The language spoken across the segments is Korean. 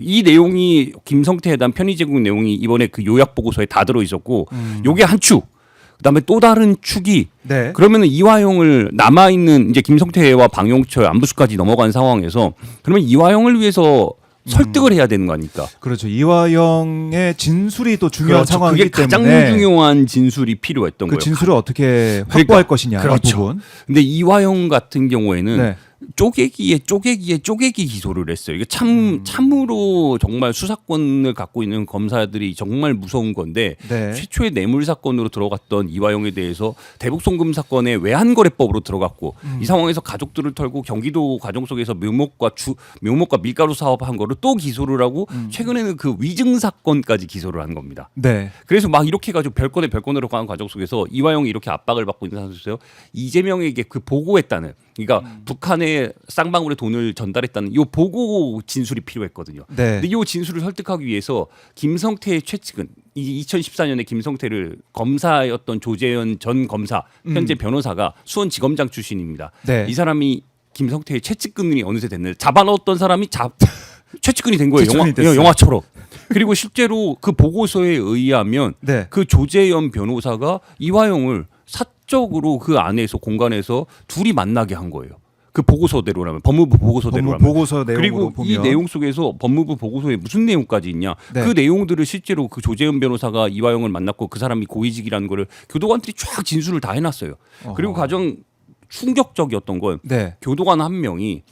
이 내용이 김성태에 대한 편의 제공 내용이 이번에 그 요약 보고서에 다 들어 있었고 요게 한 축. 그다음에 또 다른 축이 네. 그러면은 이화영을 남아 있는 이제 김성태와 방용철 안부수까지 넘어간 상황에서 그러면 이화영을 위해서 설득을 해야 되는 거 아닙니까? 그렇죠. 이화영의 진술이 또 중요한 그렇죠. 상황이기 그게 가장 때문에 중요한 진술이 필요했던 그 거예요. 진술을 어떻게 그러니까, 확보할 것이냐 그렇죠. 이 부분. 근데 이화영 같은 경우에는 네. 쪼개기 기소를 했어요. 이게 참으로 정말 수사권을 갖고 있는 검사들이 정말 무서운 건데 네. 최초의 뇌물 사건으로 들어갔던 이화영에 대해서 대북 송금 사건에 외환거래법으로 들어갔고 이 상황에서 가족들을 털고 경기도 가정 속에서 묘목과 밀가루 사업한 거를 또 기소를 하고 최근에는 그 위증 사건까지 기소를 한 겁니다. 네. 그래서 막 이렇게 해가지고 별건으로 가는 과정 속에서 이화영이 이렇게 압박을 받고 있는 상태에서 이재명에게 그 보고했다는 그러니까 북한에 쌍방울의 돈을 전달했다는 이 보고 진술이 필요했거든요. 네. 근데 이 진술을 설득하기 위해서 김성태의 최측은 이 2014년에 김성태를 검사였던 조재현 전 검사 현재 변호사가 수원지검장 출신입니다. 네. 이 사람이 김성태의 최측근이 어느새 됐는데 잡아넣었던 사람이 최측근이 된 거예요. 최측근이 됐어요. 영화처럼. 그리고 실제로 그 보고서에 의하면 네. 그 조재현 변호사가 이화영을 사적으로 그 안에서 공간에서 둘이 만나게 한 거예요. 그 보고서대로라면 법무부 보고서대로라면. 보고서 내용으로 그리고 보면 이 내용 속에서 법무부 보고서에 무슨 내용까지 있냐? 네. 그 내용들을 실제로 그 조재현 변호사가 이화영을 만났고 그 사람이 고위직이라는 거를 교도관들이 쫙 진술을 다 해놨어요. 그리고 가장 충격적이었던 건 네. 교도관 한 명이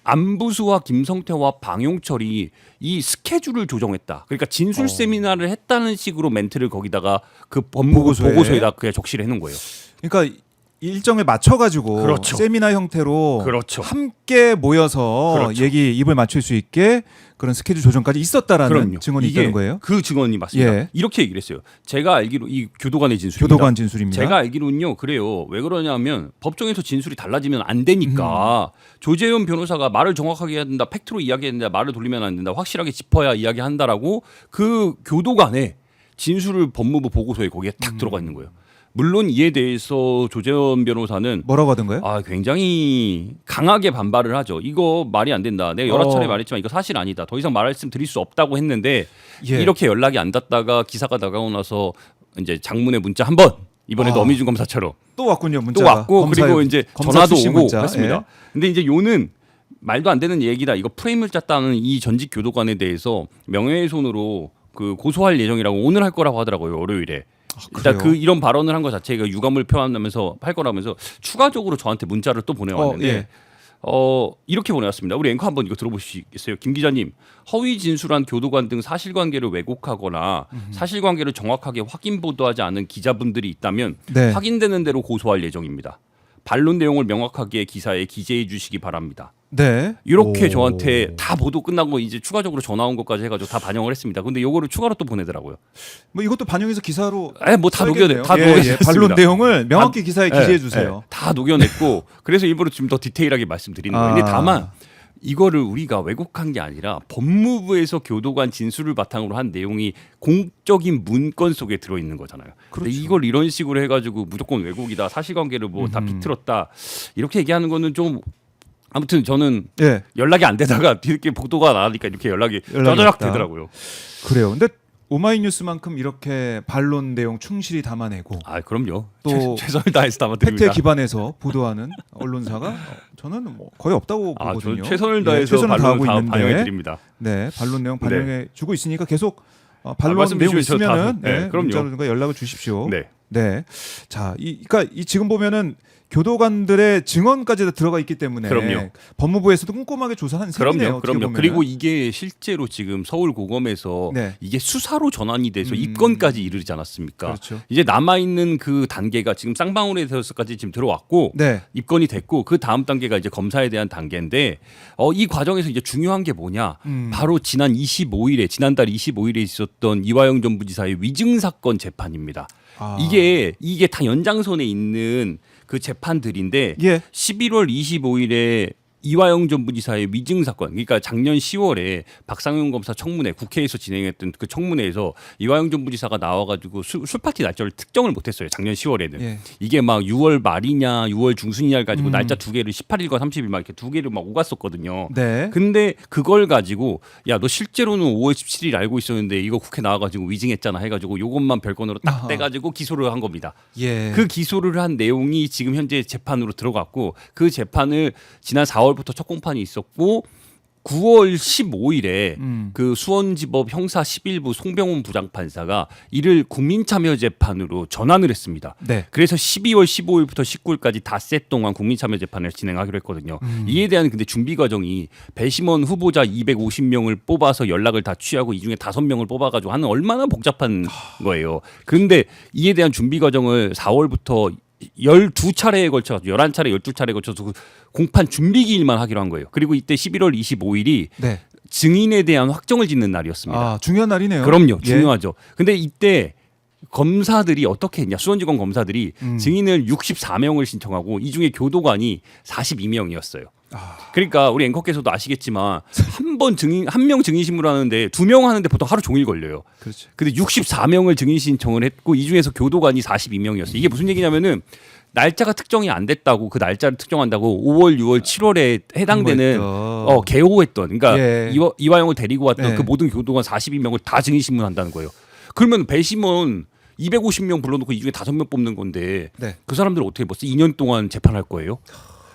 안부수와 김성태와 방용철이 이 스케줄을 조정했다. 그러니까 진술 세미나를 했다는 식으로 멘트를 거기다가 그 법무부 보고서에다 그냥 적시를 해놓은 거예요. 그러니까 일정에 맞춰가지고 그렇죠. 세미나 형태로 그렇죠. 함께 모여서 그렇죠. 얘기 입을 맞출 수 있게 그런 스케줄 조정까지 있었다라는 그럼요. 증언이 이게 있다는 거예요. 그 증언이 맞습니다. 예. 이렇게 얘기를 했어요. 제가 알기로 이 교도관의 진술입니다. 교도관 진술입니다. 제가 알기로는요. 그래요. 왜 그러냐면 법정에서 진술이 달라지면 안 되니까 조재현 변호사가 말을 정확하게 해야 된다. 팩트로 이야기해야 된다. 말을 돌리면 안 된다. 확실하게 짚어야 이야기한다라고 그 교도관의 진술을 법무부 보고서에 거기에 딱 들어가 있는 거예요. 물론 이에 대해서 조재현 변호사는 뭐라고 하던가요? 굉장히 강하게 반발을 하죠. 이거 말이 안 된다. 내가 여러 차례 말했지만 이거 사실 아니다. 더 이상 말씀 드릴 수 없다고 했는데 예. 이렇게 연락이 안 닿다가 기사가 나가고 나서 이제 장문의 문자 한 번 이번에도 어미준 검사처럼 또 왔군요. 또 문자가. 왔고 그리고 이제 검사 전화도 출신 오고 문자. 했습니다. 예. 근데 이제 요는 말도 안 되는 얘기다. 이거 프레임을 짰다는 이 전직 교도관에 대해서 명예훼손으로 그 고소할 예정이라고 오늘 할 거라고 하더라고요. 월요일에. 일단 그래요? 이런 발언을 한 것 자체가 유감을 표한다면서 할 거라면서 추가적으로 저한테 문자를 또 보내왔는데 예. 이렇게 보내왔습니다. 우리 앵커 한번 이거 들어보시겠어요? 김 기자님, 허위 진술한 교도관 등 사실관계를 왜곡하거나 사실관계를 정확하게 확인 보도하지 않은 기자분들이 있다면 네. 확인되는 대로 고소할 예정입니다. 반론 내용을 명확하게 기사에 기재해 주시기 바랍니다. 네. 이렇게 오. 저한테 다 보도 끝나고 이제 추가적으로 전화 온 것까지 해가지고 다 반영을 했습니다. 근데 요거를 추가로 또 보내더라고요. 뭐 이것도 반영해서 기사로 뭐 다 써야겠네요. 녹여냈습니다. 반론 내용을 명확히 기사에 기재해 주세요. 다 녹여냈고 그래서 일부러 좀 더 디테일하게 말씀드리는 거예요. 근데 다만 이거를 우리가 왜곡한 게 아니라 법무부에서 교도관 진술을 바탕으로 한 내용이 공적인 문건 속에 들어있는 거잖아요. 그렇죠. 근데 이걸 이런 식으로 해가지고 무조건 왜곡이다, 사실관계를 뭐 다 비틀었다 이렇게 얘기하는 거는 좀 아무튼 저는 예. 연락이 안 되다가 뒤늦게 보도가 나니까 이렇게 연락이 짜자락 왔다. 되더라고요. 그래요. 근데 오마이뉴스만큼 이렇게 반론 내용 충실히 담아내고 그럼요. 또 최선을 다해서 담아드립니다. 팩트에 기반해서 보도하는 언론사가 저는 뭐 거의 없다고 보거든요. 저 최선을 다해서 최선을 다하고 있는데 반영해 드립니다. 네, 반론 내용 반영해 주고 있으니까 계속 반론 말씀 내용 주시면 저 있으면은 다- 네, 그럼요. 문자로든가 연락을 주십시오. 네. 네. 자, 그러니까 지금 보면은 교도관들의 증언까지 다 들어가 있기 때문에 그럼요. 법무부에서도 꼼꼼하게 조사하는 셈이네요. 그럼요. 그리고 이게 실제로 지금 서울고검에서 네. 이게 수사로 전환이 돼서 입건까지 이르지 않았습니까? 그렇죠. 이제 남아 있는 그 단계가 지금 쌍방울에 대해서까지 지금 들어왔고 네. 입건이 됐고 그 다음 단계가 이제 검사에 대한 단계인데 이 과정에서 이제 중요한 게 뭐냐? 바로 지난달 25일에 있었던 이화영 전 부지사의 위증 사건 재판입니다. 이게 다 연장선에 있는 그 재판들인데 예. 11월 25일에 이화영 전 부지사의 위증 사건, 그러니까 작년 10월에 박상용 검사 청문회, 국회에서 진행했던 그 청문회에서 이화영 전 부지사가 나와가지고 술 파티 날짜를 특정을 못했어요. 작년 10월에는 예. 이게 막 6월 말이냐, 6월 중순이냐를 가지고 날짜 두 개를 18일과 30일 막 이렇게 두 개를 막 오갔었거든요. 네. 근데 그걸 가지고 야, 너 실제로는 5월 17일 알고 있었는데 이거 국회 나와가지고 위증했잖아 해가지고 요것만 별건으로 딱 아하. 떼가지고 기소를 한 겁니다. 예. 그 기소를 한 내용이 지금 현재 재판으로 들어갔고 그 재판을 지난 4월부터 첫 공판이 있었고 9월 15일에 그 수원지법 형사 11부 송병훈 부장판사가 이를 국민참여재판으로 전환을 했습니다. 네. 그래서 12월 15일부터 19일까지 닷새 동안 국민참여재판을 진행하기로 했거든요. 이에 대한 근데 준비 과정이 배심원 후보자 250명을 뽑아서 연락을 다 취하고 이 중에 5명을 뽑아가지고 하는 얼마나 복잡한 거예요. 그런데 이에 대한 준비 과정을 4월부터 12차례에 걸쳐 11차례 12차례에 걸쳐서 그 공판 준비 기일만 하기로 한 거예요. 그리고 이때 11월 25일이 네. 증인에 대한 확정을 짓는 날이었습니다. 아, 중요한 날이네요. 그럼요. 예. 중요하죠. 근데 이때 검사들이 어떻게 했냐? 수원지검 검사들이 증인을 64명을 신청하고 이 중에 교도관이 42명이었어요. 그러니까 우리 앵커께서도 아시겠지만 한 명 증인 신문하는데 2명 하는데 보통 하루 종일 걸려요. 그렇죠. 근데 64명을 증인 신청을 했고 이 중에서 교도관이 42명이었어요. 이게 무슨 얘기냐면은 날짜가 특정이 안 됐다고 그 날짜를 특정한다고 5월, 6월, 7월에 해당되는 개호했던 그러니까 예. 이화영을 데리고 왔던 네. 그 모든 교도관 42명을 다 증인 신문한다는 거예요. 그러면 배심원 250명 불러놓고 이 중에 5명 뽑는 건데 네. 그 사람들 어떻게 벌써 2년 동안 재판할 거예요?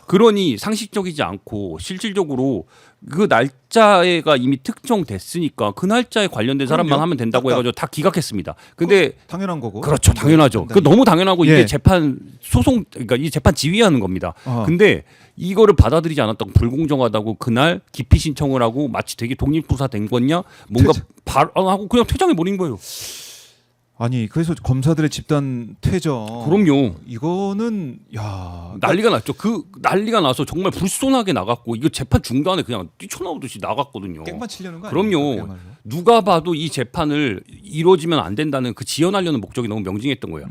그러니 상식적이지 않고 실질적으로 그 날짜가 이미 특정됐으니까 그 날짜에 관련된 사람만 그럼요. 하면 된다고 해가지고 다 기각했습니다. 근데 당연한 거고. 그렇죠, 당연하죠. 그 너무 당연하고 예. 이게 재판 소송 그러니까 이 재판 지휘하는 겁니다. 어허. 근데 이거를 받아들이지 않았다고 불공정하다고 그날 기피 신청을 하고 마치 되게 독립조사 된 거냐 뭔가 하고 그냥 퇴장해 버린 거예요. 아니 그래서 검사들의 집단 퇴정. 그럼요. 이거는 야 난리가 났죠. 그 난리가 나서 정말 불손하게 나갔고 이거 재판 중간에 그냥 뛰쳐나오듯이 나갔거든요. 깽판 치려는 거 그럼요. 아닙니까, 그야말로? 누가 봐도 이 재판을 이루어지면 안 된다는 그 지연하려는 목적이 너무 명징했던 거예요.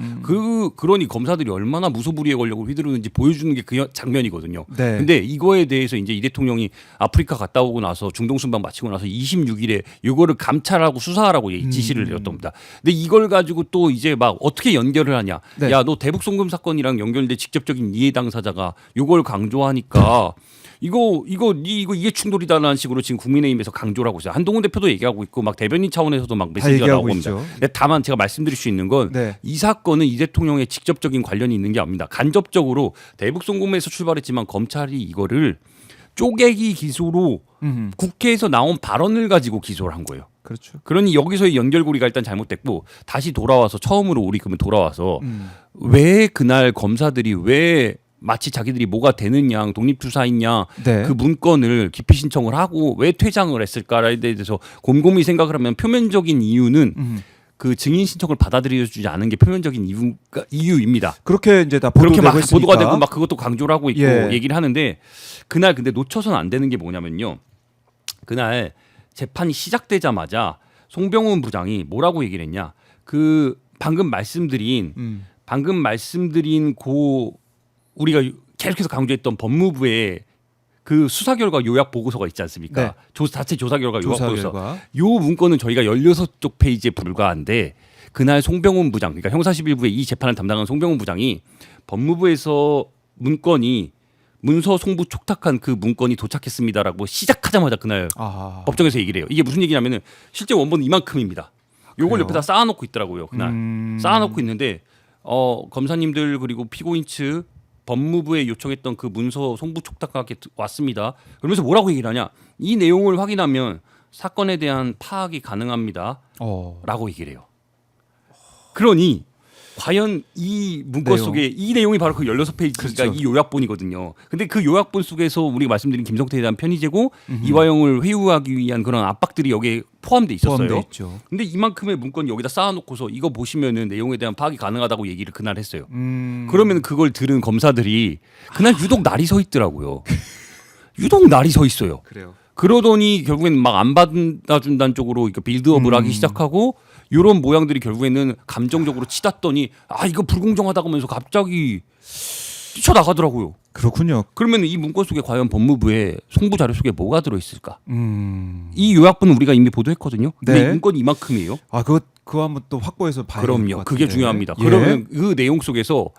그러니 검사들이 얼마나 무소불위에 걸려고 휘두르는지 보여주는 게 그 장면이거든요. 네. 근데 이거에 대해서 이제 이 대통령이 아프리카 갔다 오고 나서 중동 순방 마치고 나서 26일에 이거를 감찰하고 수사하라고 지시를 내렸던 겁니다. 근데 이걸 가지고 또 이제 막 어떻게 연결을 하냐? 네. 야, 너 대북 송금 사건이랑 연결된 직접적인 이해 당사자가 이걸 강조하니까 이거 이해 충돌이다라는 식으로 지금 국민의힘에서 강조를 하고 있어요. 한동훈 대표도 얘기하고 있고 막 대변인 차원에서도 막 메시지가 얘기하고 나오고 있죠. 있습니다. 근데 다만 제가 말씀드릴 수 있는 건 이 네. 사건은 이 대통령의 직접적인 관련이 있는 게 아닙니다. 간접적으로 대북 송금에서 출발했지만 검찰이 이거를 쪼개기 기소로 국회에서 나온 발언을 가지고 기소를 한 거예요. 그렇죠. 그러니 여기서의 연결고리가 일단 잘못됐고 다시 돌아와서 처음으로 우리 그러면 돌아와서 왜 그날 검사들이 왜 마치 자기들이 뭐가 되는 양 독립투사인 양 네. 그 문건을 기피 신청을 하고 왜 퇴장을 했을까에 대해서 곰곰이 생각을 하면 표면적인 이유는 그 증인 신청을 받아들여주지 않은 게 표면적인 이유입니다. 그렇게 이제 다 그렇게 막 보도되고 있으니까. 보도가 되고 막 그것도 강조를 하고 있고 예. 얘기를 하는데 그날 근데 놓쳐서는 안 되는 게 뭐냐면요. 그날 재판이 시작되자마자 송병훈 부장이 뭐라고 얘기를 했냐. 그 방금 말씀드린 우리가 계속해서 강조했던 법무부의 그 수사 결과 요약 보고서가 있지 않습니까? 네. 자체 조사 결과 요약 조사 보고서. 결과. 요 문건은 저희가 16쪽 페이지에 불과한데 그날 송병훈 부장, 그러니까 형사 11부의 이 재판을 담당한 송병훈 부장이 법무부에서 문서 송부 촉탁한 그 문건이 도착했습니다라고 시작하자마자 그날 아. 법정에서 얘기를 해요. 이게 무슨 얘기냐면은 실제 원본은 이만큼입니다. 요걸 그래요? 옆에다 쌓아놓고 있더라고요. 그날 쌓아놓고 있는데 검사님들 그리고 피고인 측 법무부에 요청했던 그 문서 송부 촉탁하게 왔습니다. 그러면서 뭐라고 얘기를 하냐? 이 내용을 확인하면 사건에 대한 파악이 가능합니다. 라고 얘기를 해요. 그러니 과연 이 문건 내용. 속에 이 내용이 바로 그 16페이지가 그렇죠. 이 요약본이거든요. 근데 그 요약본 속에서 우리가 말씀드린 김성태에 대한 편의제고 이화영을 회유하기 위한 그런 압박들이 여기에 포함돼 있었어요. 포함돼 있죠. 근데 이만큼의 문건 여기다 쌓아놓고서 이거 보시면은 내용에 대한 파악이 가능하다고 얘기를 그날 했어요. 그러면 그걸 들은 검사들이 그날 유독 날이 서 있더라고요. 유독 날이 서 있어요. 그래요. 그러더니 결국에는 막 안 받아준다는 쪽으로 빌드업을 하기 시작하고 이런 모양들이 결국에는 감정적으로 치닫더니 이거 불공정하다고 하면서 갑자기 뛰쳐나가더라고요. 그렇군요. 그러면 이 문건 속에 과연 법무부의 송부 자료 속에 뭐가 들어있을까? 이 요약본은 우리가 이미 보도했거든요. 근데 네. 이 문건이 이만큼이에요. 아 그거 한번 또 확보해서 봐야 될 것 그럼요. 같은데. 그게 중요합니다. 예. 그러면 그 내용 속에서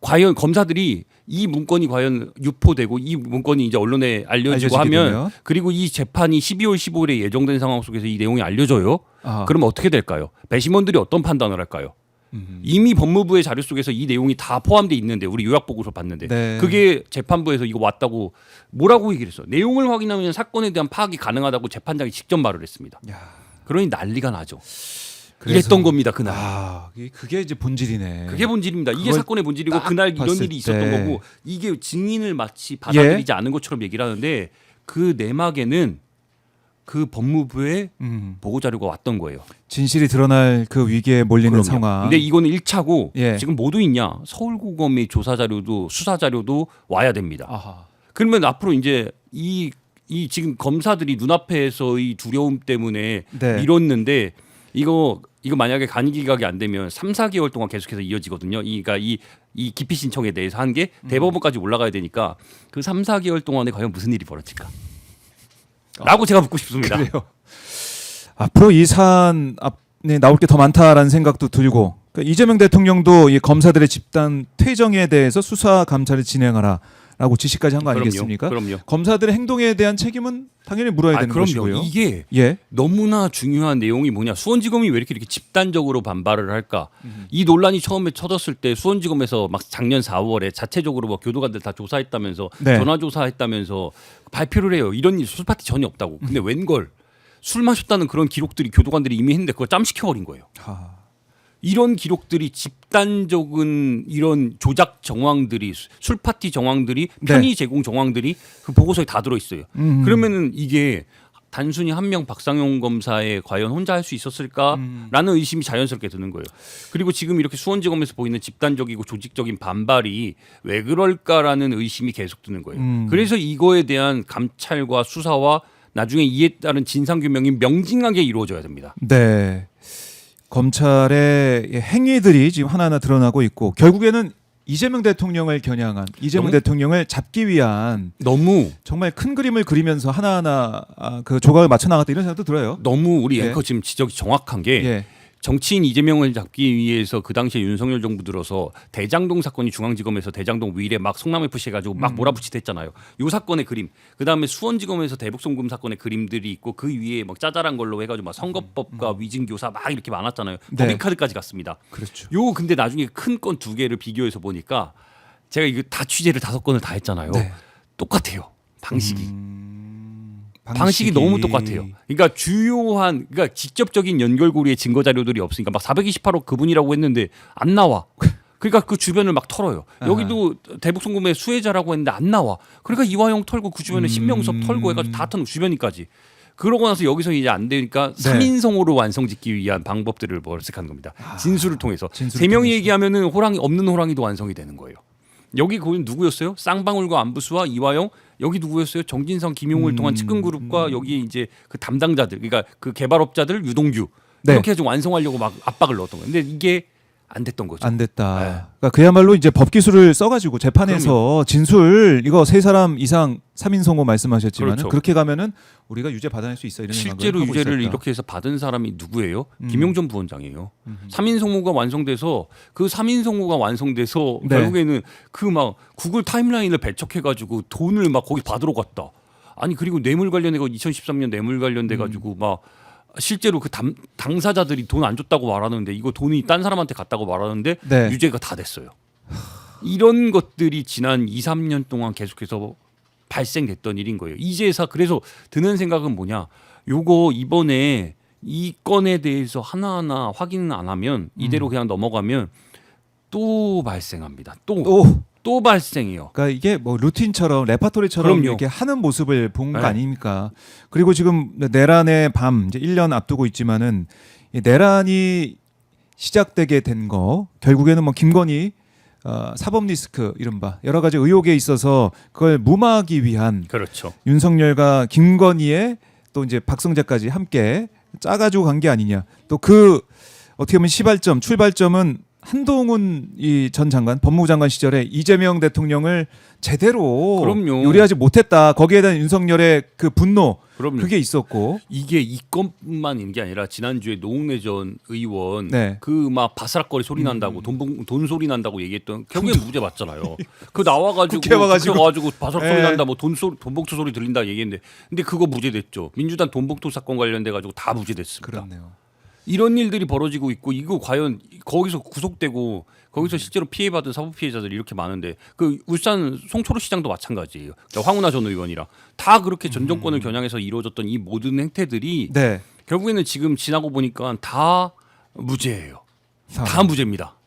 과연 검사들이 이 문건이 과연 유포되고 이 문건이 이제 언론에 알려지고 알려지게 하면 되면? 그리고 이 재판이 12월 15일에 예정된 상황 속에서 이 내용이 알려져요. 아. 그러면 어떻게 될까요? 배심원들이 어떤 판단을 할까요? 이미 법무부의 자료 속에서 이 내용이 다 포함돼 있는데 우리 요약 보고서 봤는데 네. 그게 재판부에서 이거 왔다고 뭐라고 얘기를 했어? 내용을 확인하면 사건에 대한 파악이 가능하다고 재판장이 직접 말을 했습니다. 야. 그러니 난리가 나죠. 그래서- 이랬던 겁니다 그날. 아 그게 이제 본질이네. 그게 본질입니다. 이게 그걸 사건의 본질이고 딱 그날 이런 봤을 일이 있었던 때. 거고 이게 증인을 마치 받아들이지 않은 것처럼 얘기를 하는데 그 내막에는 그 법무부의 보고 자료가 왔던 거예요. 진실이 드러날 그 위기에 몰리는 그럼요. 상황. 근데 이거는 1차고 예. 지금 뭐도 있냐? 서울고검의 조사 자료도 수사 자료도 와야 됩니다. 아하. 그러면 앞으로 이제 이 지금 검사들이 눈앞에서 이 두려움 때문에 네. 미뤘는데 이거 만약에 간이기각이 안 되면 3, 4개월 동안 계속해서 이어지거든요. 그러니까 이 기피 신청에 대해서 한 게 대법원까지 올라가야 되니까 그 3, 4개월 동안에 과연 무슨 일이 벌어질까? 라고 제가 묻고 싶습니다. 그래요. 앞으로 이 사안 앞에 나올 게 더 많다라는 생각도 들고 그러니까 이재명 대통령도 이 검사들의 집단 퇴정에 대해서 수사 감찰을 진행하라라고 지시까지 한 거 아니겠습니까? 그럼요. 검사들의 행동에 대한 책임은 당연히 물어야 되는 그럼요. 것이고요. 이게 예. 너무나 중요한 내용이 뭐냐? 수원지검이 왜 이렇게 집단적으로 반발을 할까? 이 논란이 처음에 터졌을 때 수원지검에서 막 작년 4월에 자체적으로 뭐 교도관들 다 조사했다면서 네. 전화 조사했다면서 발표를 해요. 이런 일 술파티 전혀 없다고. 근데 웬걸 술 마셨다는 그런 기록들이 교도관들이 이미 했는데 그걸 짬시켜 버린 거예요. 하. 이런 기록들이 집단적인 이런 조작 정황들이 술파티 정황들이 편의 제공 정황들이 그 보고서에 다 들어 있어요. 그러면은 이게 단순히 한 명 박상용 검사에 과연 혼자 할 수 있었을까라는 의심이 자연스럽게 드는 거예요. 그리고 지금 이렇게 수원지검에서 보이는 집단적이고 조직적인 반발이 왜 그럴까라는 의심이 계속 드는 거예요. 그래서 이거에 대한 감찰과 수사와 나중에 이에 따른 진상규명이 명징하게 이루어져야 됩니다. 네. 검찰의 행위들이 지금 하나하나 드러나고 있고 결국에는 이재명 대통령을 겨냥한 이재명 너무? 대통령을 잡기 위한 너무 정말 큰 그림을 그리면서 하나하나 그 조각을 맞춰 나갔다 이런 생각도 들어요. 너무 우리 예. 앵커 지금 지적이 정확한 게 예. 정치인 이재명을 잡기 위해서 그 당시에 윤석열 정부 들어서 대장동 사건이 중앙지검에서 대장동 위례 막 성남FC 해가지고 막 몰아붙이듯 했잖아요. 요 사건의 그림. 그다음에 수원지검에서 대북송금 사건의 그림들이 있고 그 위에 막 짜잘한 걸로 해가지고 막 선거법과 위증교사 막 이렇게 많았잖아요. 네. 법인카드까지 갔습니다. 그렇죠. 요 근데 나중에 큰 건 두 개를 비교해서 보니까 제가 이거 다 취재를 5건을 다 했잖아요. 네. 똑같아요. 방식이 너무 똑같아요. 그러니까 주요한 그러니까 직접적인 연결고리의 증거 자료들이 없으니까 막 428억 그분이라고 했는데 안 나와. 그러니까 그 주변을 막 털어요. 여기도 대북송금의 수혜자라고 했는데 안 나와. 그러니까 이화영 털고 그 주변에 신명섭 털고 해가지고 다 턴 주변이까지. 그러고 나서 여기서 이제 안 되니까 네. 3인송으로 완성짓기 위한 방법들을 모색한 겁니다. 진술을 통해서. 진술을 세 명이 통해서. 얘기하면은 호랑이 없는 호랑이도 완성이 되는 거예요. 여기 거기 누구였어요? 쌍방울과 안부수와 이화영. 여기 누구였어요? 정진성, 김용을 통한 측근그룹과 여기 이제 그 담당자들, 그러니까 그 개발업자들 유동규 네. 이렇게 해서 완성하려고 막 압박을 넣었던 거예요. 근데 이게 안 됐던 거죠. 안 됐다. 네. 그러니까 그야말로 이제 법 기술을 써가지고 재판에서 진술 이거 3사람 이상 3인 성호 말씀하셨지만 그렇죠. 그렇게 가면은 우리가 유죄 받아낼 수 있어 이런 실제로 생각을 하고 유죄를 있었다. 이렇게 해서 받은 사람이 누구예요? 김용전 부원장이에요. 3인 송호가 완성돼서 그 3인 송호가 완성돼서 네. 결국에는 그 막 구글 타임라인을 배척해가지고 돈을 막 거기 받으러 갔다. 아니 그리고 뇌물 관련해 가지고 2013년 뇌물 관련돼 가지고 막 실제로 그 당사자들이 돈 안 줬다고 말하는데 이거 돈이 딴 사람한테 갔다고 말하는데 네. 유죄가 다 됐어요. 이런 것들이 지난 2, 3년 동안 계속해서 발생됐던 일인 거예요. 이제서 그래서 드는 생각은 뭐냐? 요거 이번에 이 건에 대해서 하나하나 확인을 안 하면 이대로 그냥 넘어가면 또 발생합니다. 또 발생해요. 그러니까 이게 뭐 루틴처럼 레파토리처럼 그럼요. 이렇게 하는 모습을 본 거 네. 아닙니까? 그리고 지금 내란의 밤 이제 1년 앞두고 있지만은 이 내란이 시작되게 된 거 결국에는 뭐 김건희 사법 리스크 이른바 여러 가지 의혹에 있어서 그걸 무마하기 위한 그렇죠. 윤석열과 김건희의 또 이제 박성재까지 함께 짜가지고 간 게 아니냐. 또 그 어떻게 보면 시발점 출발점은 한동훈 이 전 장관, 법무부 장관 시절에 이재명 대통령을 제대로 그럼요. 요리하지 못했다. 거기에 대한 윤석열의 그 분노 그럼요. 그게 있었고 이게 이 건뿐만 있는 게 아니라 지난주에 노웅래 전 의원 네. 그 막 바스락거리 소리 난다고 돈 소리 난다고 얘기했던 결국엔 무죄 맞잖아요. 그 나와가지고 국회 와가지고. 바스락 네. 소리 난다 뭐 돈봉투 소리 들린다 얘기했는데 근데 그거 무죄됐죠. 민주당 돈봉투 사건 관련돼 가지고 다 무죄됐습니다. 그렇네요. 이런 일들이 벌어지고 있고 이거 과연 거기서 구속되고 거기서 실제로 피해받은 사법 피해자들이 이렇게 많은데 그 울산 송초로 시장도 마찬가지예요. 그러니까 황운하 전 의원이랑 다 그렇게 전 정권을 겨냥해서 이루어졌던 이 모든 행태들이 네. 결국에는 지금 지나고 보니까 다 무죄예요. 다 상황. 무죄입니다.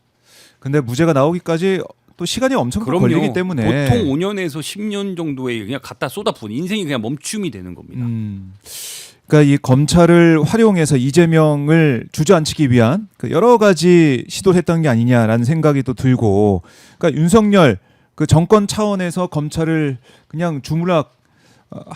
근데 무죄가 나오기까지 또 시간이 엄청 걸리기 때문에 보통 5년에서 10년 정도에 그냥 갖다 쏟아부은 인생이 그냥 멈춤이 되는 겁니다. 그러니까 이 검찰을 활용해서 이재명을 주저앉히기 위한 그 여러 가지 시도를 했던 게 아니냐라는 생각이 또 들고, 그러니까 윤석열 그 정권 차원에서 검찰을 그냥 주물락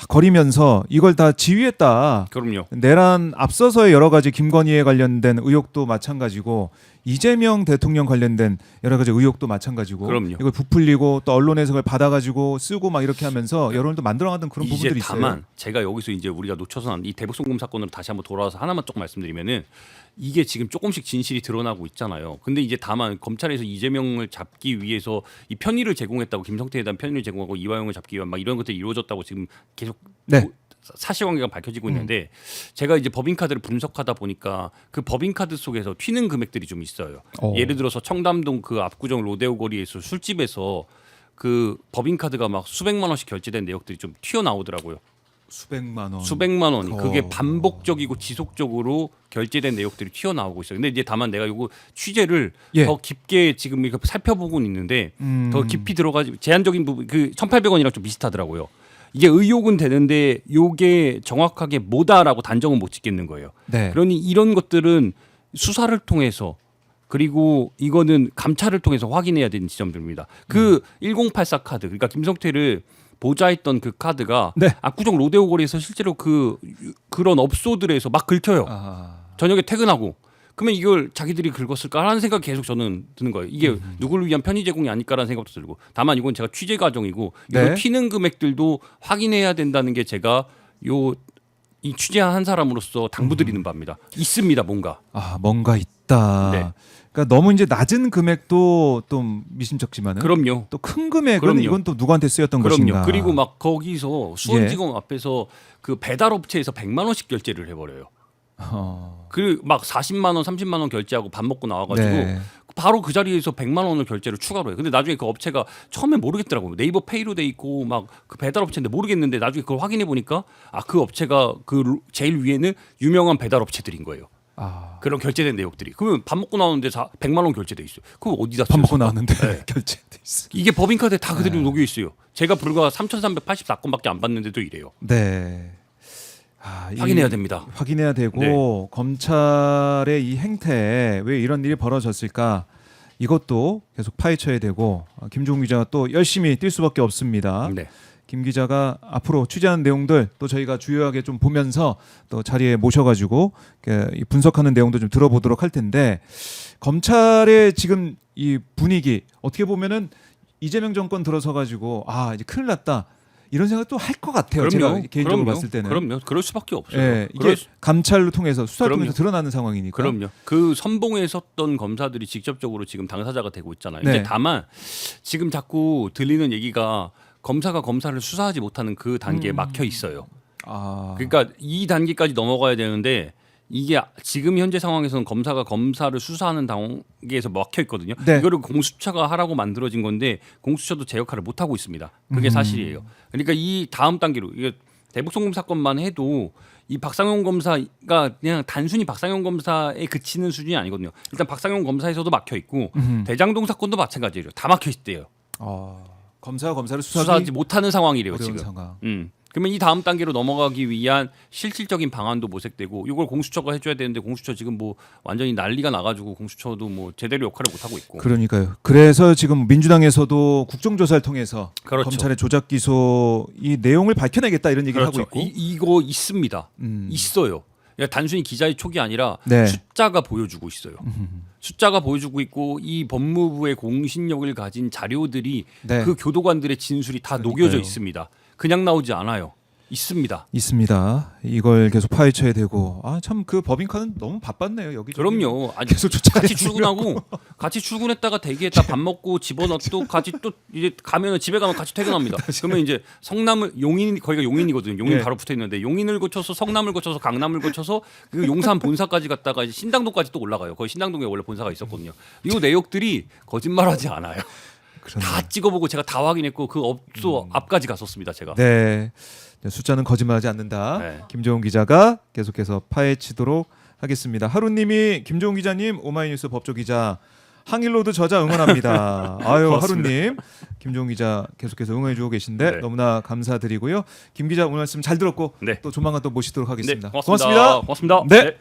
거리면서 이걸 다 지휘했다. 그럼요. 내란 앞서서의 여러 가지 김건희에 관련된 의혹도 마찬가지고 이재명 대통령 관련된 여러 가지 의혹도 마찬가지고 그럼요. 이걸 부풀리고 또 언론에서 그걸 받아가지고 쓰고 막 이렇게 하면서 여론을 또 만들어가던 그런 이제 부분들이 다만 있어요. 제가 여기서 이제 우리가 놓쳐서 이 대북송금 사건으로 다시 한번 돌아와서 하나만 조금 말씀드리면은 이게 지금 조금씩 진실이 드러나고 있잖아요. 근데 이제 다만 검찰에서 이재명을 잡기 위해서 이 편의를 제공했다고 김성태에 대한 편의를 제공하고 이화영을 잡기 위한 막 이런 것들이 이루어졌다고 지금 계속 네. 사실관계가 밝혀지고 있는데 제가 이제 법인카드를 분석하다 보니까 그 법인카드 속에서 튀는 금액들이 좀 있어요. 예를 들어서 청담동 그 압구정 로데오 거리에서 술집에서 그 법인카드가 막 수백만 원씩 결제된 내역들이 좀 튀어나오더라고요. 수백만 원이 그게 반복적이고 지속적으로 결제된 내역들이 튀어나오고 있어요. 근데 이제 다만 내가 이거 취재를 예. 더 깊게 지금 이렇게 살펴보고는 있는데 더 깊이 들어가지 제한적인 부분 그 1,800원이랑 좀 비슷하더라고요. 이게 의혹은 되는데 요게 정확하게 뭐다라고 단정은 못 짓겠는 거예요. 네. 그러니 이런 것들은 수사를 통해서 그리고 이거는 감찰을 통해서 확인해야 되는 지점들입니다. 그 1084 카드 그러니까 김성태를 보좌했던 그 카드가 네. 압구정 로데오 거리에서 실제로 그런 업소들에서 막 긁혀요. 저녁에 퇴근하고 그러면 이걸 자기들이 긁었을까라는 생각이 계속 저는 드는 거예요. 이게 누구를 위한 편의 제공이 아닐까라는 생각도 들고 다만 이건 제가 취재 과정이고 이걸 네. 튀는 금액들도 확인해야 된다는 게 제가 이 취재한 한 사람으로서 당부드리는 바입니다. 있습니다, 뭔가. 뭔가 있다. 네. 그러니까 너무 이제 낮은 금액도 또 미심쩍지만은 그럼요. 또 큰 금액은 그럼요. 이건 또 누구한테 쓰였던 그럼요. 것인가. 그리고 막 거기서 수원지검 앞에서 그 배달업체에서 100만 원씩 결제를 해버려요. 그리고 막 40만 원, 30만 원 결제하고 밥 먹고 나와가지고 네. 바로 그 자리에서 100만 원을 결제를 추가로 해요. 근데 나중에 그 업체가 처음에 모르겠더라고요. 네이버 페이로 돼 있고 막 그 배달 업체인데 모르겠는데 나중에 그걸 확인해 보니까 그 업체가 그 제일 위에는 유명한 배달 업체들인 거예요. 그런 결제된 내역들이. 그러면 밥 먹고 나오는데 100만 원 결제돼 있어요. 그럼 어디다 밥 먹고 쓰였을까? 나왔는데 네. 결제돼 있어. 이게 법인카드에 다 그대로 녹여 있어요. 제가 불과 3,384건밖에 안 받는데도 이래요. 네. 확인해야 됩니다. 확인해야 되고 네. 검찰의 이 행태 왜 이런 일이 벌어졌을까 이것도 계속 파헤쳐야 되고 김종국 기자가 또 열심히 뛸 수밖에 없습니다. 네. 김 기자가 앞으로 취재하는 내용들 또 저희가 주요하게 좀 보면서 또 자리에 모셔가지고 분석하는 내용도 좀 들어보도록 할 텐데 검찰의 지금 이 분위기 어떻게 보면은 이재명 정권 들어서 가지고 이제 큰일 났다. 이런 생각도 할 것 같아요. 제가 개인적으로 봤을 때는. 그럼요. 그럴 수밖에 없어요. 예, 이게 감찰로 통해서 수사를 통해서 드러나는 상황이니까. 그럼요. 그 선봉에 섰던 검사들이 직접적으로 지금 당사자가 되고 있잖아요. 네. 이제 다만 지금 자꾸 들리는 얘기가 검사가 검사를 수사하지 못하는 그 단계에 막혀 있어요. 그러니까 이 단계까지 넘어가야 되는데 이게 지금 현재 상황에서는 검사가 검사를 수사하는 단계에서 막혀 있거든요. 네. 이거를 공수처가 하라고 만들어진 건데 공수처도 제 역할을 못 하고 있습니다. 그게 사실이에요. 그러니까 이 다음 단계로 이게 대북송금 사건만 해도 이 박상용 검사가 그냥 단순히 박상용 검사에 그치는 수준이 아니거든요. 일단 박상용 검사에서도 막혀 있고 대장동 사건도 마찬가지예요. 다 막혀 있대요. 검사가 검사를 수사하지 못하는 상황이래요 어려운 지금. 상황. 그러면 이 다음 단계로 넘어가기 위한 실질적인 방안도 모색되고 이걸 공수처가 해줘야 되는데 공수처 지금 뭐 완전히 난리가 나가지고 공수처도 뭐 제대로 역할을 못 하고 있고. 그러니까요. 그래서 지금 민주당에서도 국정조사를 통해서 그렇죠. 검찰의 조작 기소 이 내용을 밝혀내겠다 이런 얘기를 그렇죠. 하고 있고. 이거 있습니다. 있어요. 그러니까 단순히 기자의 촉이 아니라 네. 숫자가 보여주고 있어요. 숫자가 보여주고 있고 이 법무부의 공신력을 가진 자료들이 네. 그 교도관들의 진술이 다 녹여져 있습니다. 그냥 나오지 않아요. 있습니다. 있습니다. 이걸 계속 파헤쳐야 되고 참 그 법인카는 너무 바빴네요. 여기 그럼요. 아니, 계속 쫓아야 같이 출근하고 같이 출근했다가 대기했다 밥 먹고 집어넣고 같이 또 이제 가면은 집에 가면 같이 퇴근합니다. 그러면 이제 성남을 용인 거기가 용인이거든요. 용인 네. 바로 붙어 있는데 용인을 거쳐서 성남을 거쳐서 강남을 거쳐서 그 용산 본사까지 갔다가 이제 신당동까지 또 올라가요. 거기 신당동에 원래 본사가 있었거든요. 이 내역들이 거짓말하지 않아요. 그러네요. 다 찍어보고 제가 다 확인했고 그 업소 앞까지 갔었습니다. 제가. 네. 숫자는 거짓말하지 않는다. 네. 김종훈 기자가 계속해서 파헤치도록 하겠습니다. 하루님이 김종훈 기자님 오마이뉴스 법조 기자 항일로드 저자 응원합니다. 아유 고맙습니다. 하루님 김종훈 기자 계속해서 응원해주고 계신데 네. 너무나 감사드리고요. 김 기자 오늘 말씀 잘 들었고 네. 또 조만간 또 모시도록 하겠습니다. 네, 고맙습니다. 고맙습니다. 네. 네.